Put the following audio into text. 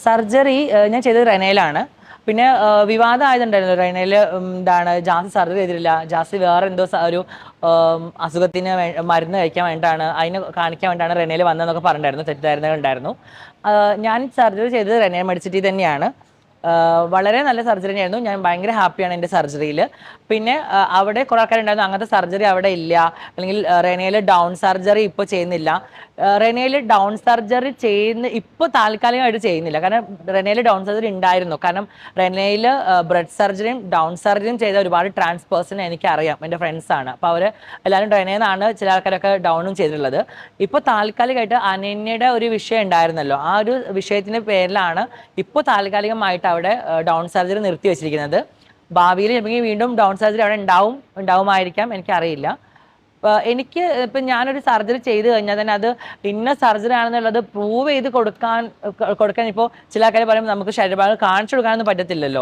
Surgery ഞാൻ ചെയ്തത് റെനയിലാണ്. പിന്നെ വിവാദം ആയതുണ്ടായിരുന്നു റെനയിൽ എന്താണ് ജാസി സർജറി ചെയ്തിട്ടില്ല, ജാസി വേറെ എന്തോ ഒരു അസുഖത്തിന് മരുന്ന് കഴിക്കാൻ വേണ്ടിയിട്ടാണ്, അതിന് കാണിക്കാൻ വേണ്ടിയിട്ടാണ് റെനയിൽ വന്നതെന്നൊക്കെ പറഞ്ഞിട്ടുണ്ടായിരുന്നു, തെറ്റിദ്ധാരണകൾ ഉണ്ടായിരുന്നു. ഞാൻ സർജറി ചെയ്തത് റെനയിൽ മെഡിസിറ്റി തന്നെയാണ്. വളരെ നല്ല സർജറി തന്നെയായിരുന്നു. ഞാൻ ഭയങ്കര ഹാപ്പിയാണ് എൻ്റെ സർജറിയിൽ. പിന്നെ അവിടെ കുറേ ആൾക്കാരുണ്ടായിരുന്നു അങ്ങനത്തെ സർജറി അവിടെ ഇല്ല, അല്ലെങ്കിൽ റെനയിൽ ഡൗൺ സർജറി ഇപ്പോൾ ചെയ്യുന്നില്ല. റെനയിൽ ഡൗൺ സർജറി ഇപ്പോൾ താൽക്കാലികമായിട്ട് ചെയ്യുന്നില്ല. കാരണം റെനയിൽ ഡൗൺ സർജറി ഉണ്ടായിരുന്നു. കാരണം റെനയിൽ ബ്രെഡ് സർജറിയും ഡൗൺ സർജറിയും ചെയ്ത ഒരുപാട് ട്രാൻസ് പേഴ്സണെ എനിക്കറിയാം, എൻ്റെ ഫ്രണ്ട്സാണ്. അപ്പോൾ അവർ എല്ലാവരും റെനയിൽ നിന്നാണ് ചില ആൾക്കാരൊക്കെ ഡൗണും ചെയ്തിട്ടുള്ളത്. ഇപ്പോൾ താൽക്കാലികമായിട്ട് അനന്യയുടെ ഒരു വിഷയം ഉണ്ടായിരുന്നല്ലോ, ആ ഒരു വിഷയത്തിൻ്റെ പേരിലാണ് ഇപ്പോൾ താൽക്കാലികമായിട്ട് അവിടെ ഡൗൺ സർജറി നിർത്തി വെച്ചിരിക്കുന്നത്. ഭാവിയിൽ ചിലപ്പോൾ വീണ്ടും ഡൗൺ സർജറി അവിടെ ഉണ്ടാവുമായിരിക്കാം, എനിക്കറിയില്ല. എനിക്ക് ഇപ്പം ഞാനൊരു സർജറി ചെയ്ത് കഴിഞ്ഞാൽ തന്നെ അത് ഇന്ന സർജറി ആണെന്നുള്ളത് പ്രൂവ് ചെയ്ത് കൊടുക്കാൻ ഇപ്പോൾ ചില ആൾക്കാർ പറയുമ്പോൾ നമുക്ക് ശരീരഭാഗങ്ങൾ കാണിച്ചു കൊടുക്കാനൊന്നും പറ്റത്തില്ലല്ലോ.